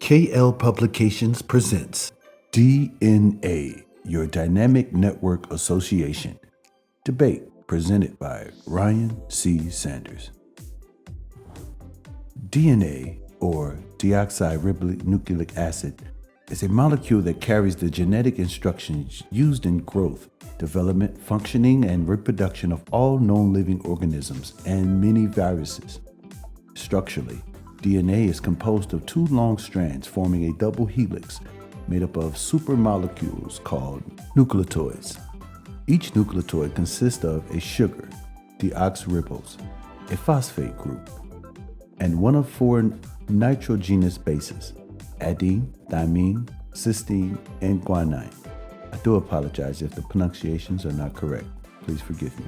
KL Publications presents DNA, Your Dynamic Network Association. Debate presented by Ryan C. Sanders. DNA, or deoxyribonucleic acid, is a molecule that carries the genetic instructions used in growth, development, functioning, and reproduction of all known living organisms and many viruses. Structurally, DNA is composed of two long strands forming a double helix made up of supermolecules called nucleotides. Each nucleotide consists of a sugar, deoxyribose, a phosphate group, and one of four nitrogenous bases, adenine, thymine, cysteine, and guanine. I do apologize if the pronunciations are not correct. Please forgive me.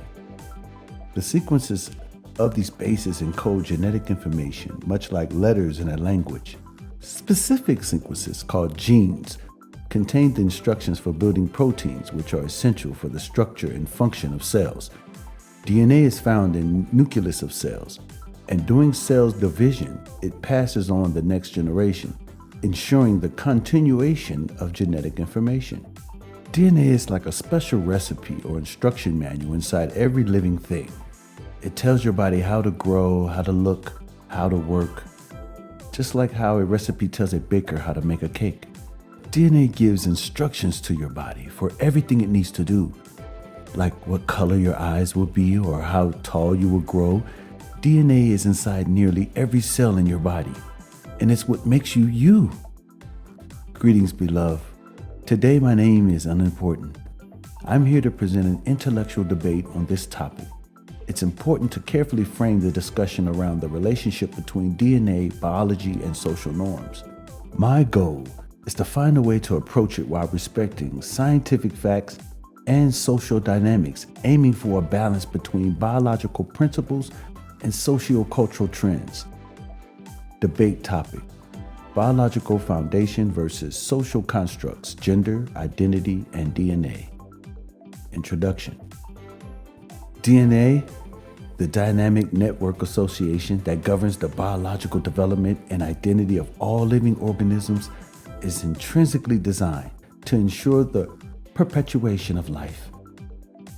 The sequences of these bases encode genetic information, much like letters in a language. Specific sequences, called genes, contain the instructions for building proteins, which are essential for the structure and function of cells. DNA is found in the nucleus of cells, and during cell division, it passes on the next generation, ensuring the continuation of genetic information. DNA is like a special recipe or instruction manual inside every living thing. It tells your body how to grow, how to look, how to work, just like how a recipe tells a baker how to make a cake. DNA gives instructions to your body for everything it needs to do, like what color your eyes will be or how tall you will grow. DNA is inside nearly every cell in your body, and it's what makes you you. Greetings, beloved. Today my name is unimportant. I'm here to present an intellectual debate on this topic. It's important to carefully frame the discussion around the relationship between DNA, biology, and social norms. My goal is to find a way to approach it while respecting scientific facts and social dynamics, aiming for a balance between biological principles and socio-cultural trends. Debate topic: biological foundation versus social constructs, gender, identity, and DNA. Introduction. DNA, the dynamic network association that governs the biological development and identity of all living organisms, is intrinsically designed to ensure the perpetuation of life.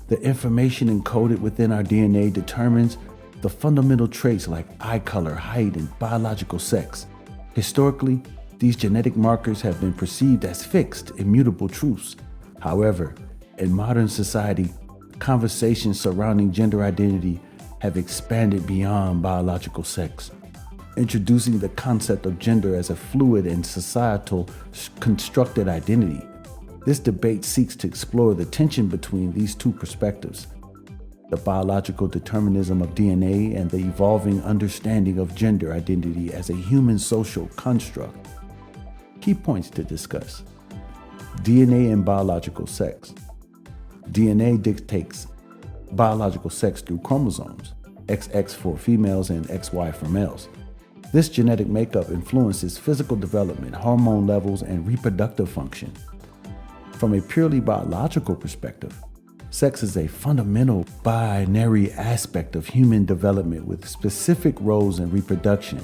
The information encoded within our DNA determines the fundamental traits like eye color, height, and biological sex. Historically, these genetic markers have been perceived as fixed, immutable truths. However, in modern society, conversations surrounding gender identity have expanded beyond biological sex, introducing the concept of gender as a fluid and societal constructed identity. This debate seeks to explore the tension between these two perspectives: the biological determinism of DNA and the evolving understanding of gender identity as a human social construct. Key points to discuss: DNA and biological sex. DNA dictates biological sex through chromosomes, XX for females and XY for males. This genetic makeup influences physical development, hormone levels, and reproductive function. From a purely biological perspective, sex is a fundamental binary aspect of human development with specific roles in reproduction.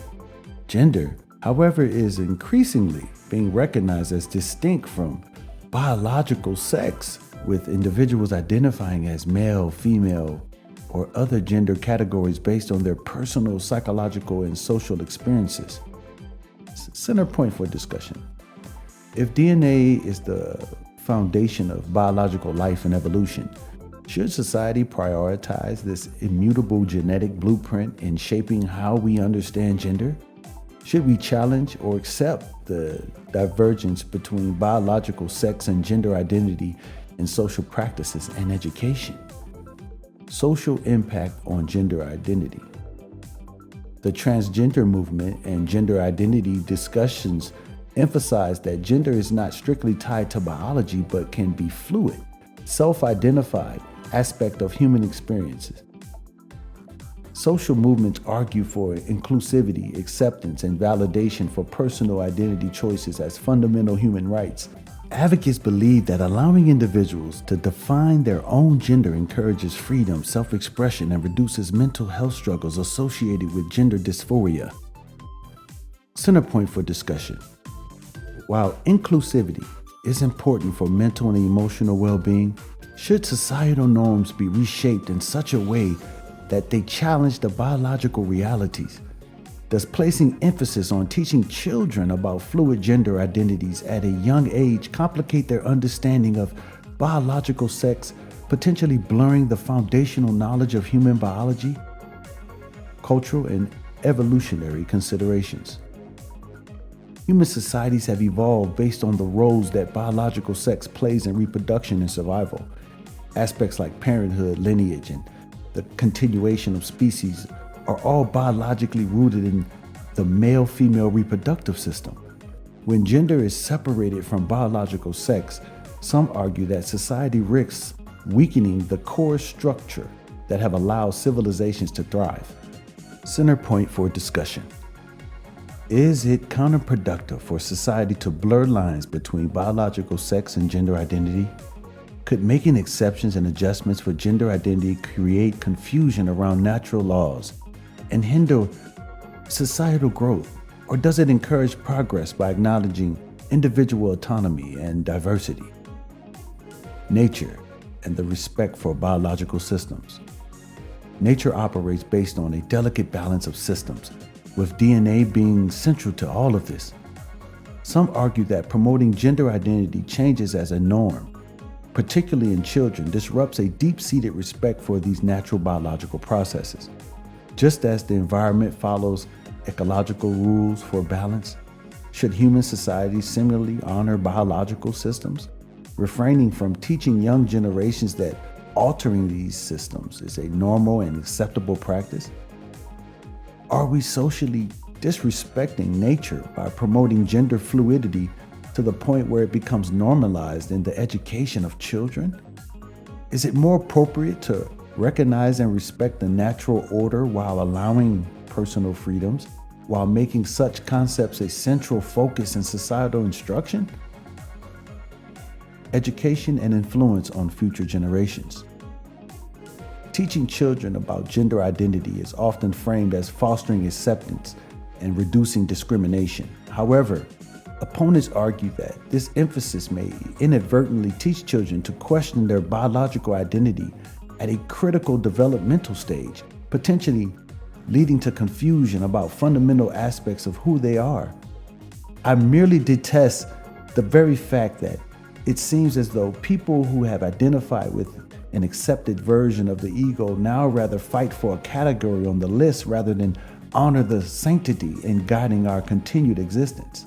Gender, however, is increasingly being recognized as distinct from biological sex, with individuals identifying as male, female, or other gender categories based on their personal, psychological, and social experiences. Center point for discussion. If DNA is the foundation of biological life and evolution, should society prioritize this immutable genetic blueprint in shaping how we understand gender? Should we challenge or accept the divergence between biological sex and gender identity in social practices and education? Social impact on gender identity. The transgender movement and gender identity discussions emphasize that gender is not strictly tied to biology but can be fluid, self-identified aspect of human experiences. Social movements argue for inclusivity, acceptance, and validation for personal identity choices as fundamental human rights. Advocates believe that allowing individuals to define their own gender encourages freedom, self-expression, and reduces mental health struggles associated with gender dysphoria. Center point for discussion: while inclusivity is important for mental and emotional well-being, should societal norms be reshaped in such a way that they challenge the biological realities? Does placing emphasis on teaching children about fluid gender identities at a young age complicate their understanding of biological sex, potentially blurring the foundational knowledge of human biology, cultural, and evolutionary considerations? Human societies have evolved based on the roles that biological sex plays in reproduction and survival. Aspects like parenthood, lineage, and the continuation of species are all biologically rooted in the male-female reproductive system. When gender is separated from biological sex, some argue that society risks weakening the core structure that have allowed civilizations to thrive. Center point for discussion. Is it counterproductive for society to blur lines between biological sex and gender identity? Could making exceptions and adjustments for gender identity create confusion around natural laws and hinder societal growth? Or does it encourage progress by acknowledging individual autonomy and diversity? Nature and the respect for biological systems. Nature operates based on a delicate balance of systems, with DNA being central to all of this. Some argue that promoting gender identity changes as a norm, particularly in children, disrupts a deep-seated respect for these natural biological processes. Just as the environment follows ecological rules for balance, should human societies similarly honor biological systems, refraining from teaching young generations that altering these systems is a normal and acceptable practice? Are we socially disrespecting nature by promoting gender fluidity to the point where it becomes normalized in the education of children? Is it more appropriate to recognize and respect the natural order while allowing personal freedoms, while making such concepts a central focus in societal instruction? Education and influence on future generations. Teaching children about gender identity is often framed as fostering acceptance and reducing discrimination. However, opponents argue that this emphasis may inadvertently teach children to question their biological identity at a critical developmental stage, potentially leading to confusion about fundamental aspects of who they are. I merely detest the very fact that it seems as though people who have identified with an accepted version of the ego now rather fight for a category on the list rather than honor the sanctity in guiding our continued existence.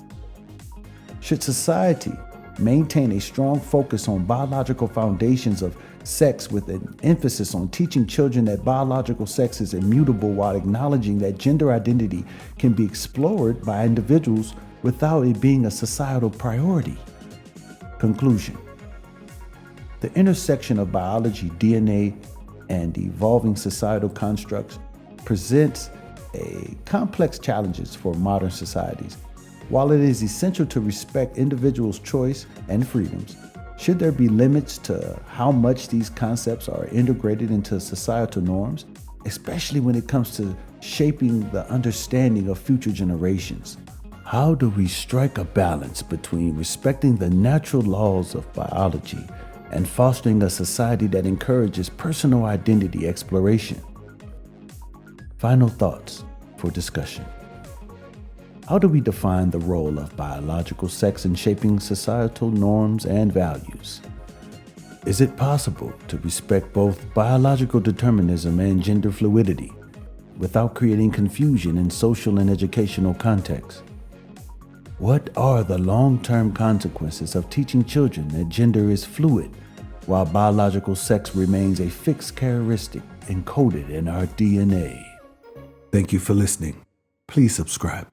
Should society maintain a strong focus on biological foundations of sex with an emphasis on teaching children that biological sex is immutable while acknowledging that gender identity can be explored by individuals without it being a societal priority? Conclusion. The intersection of biology, DNA, and evolving societal constructs presents complex challenges for modern societies. While it is essential to respect individuals' choice and freedoms, should there be limits to how much these concepts are integrated into societal norms, especially when it comes to shaping the understanding of future generations? How do we strike a balance between respecting the natural laws of biology and fostering a society that encourages personal identity exploration? Final thoughts for discussion. How do we define the role of biological sex in shaping societal norms and values? Is it possible to respect both biological determinism and gender fluidity without creating confusion in social and educational contexts? What are the long-term consequences of teaching children that gender is fluid while biological sex remains a fixed characteristic encoded in our DNA? Thank you for listening. Please subscribe.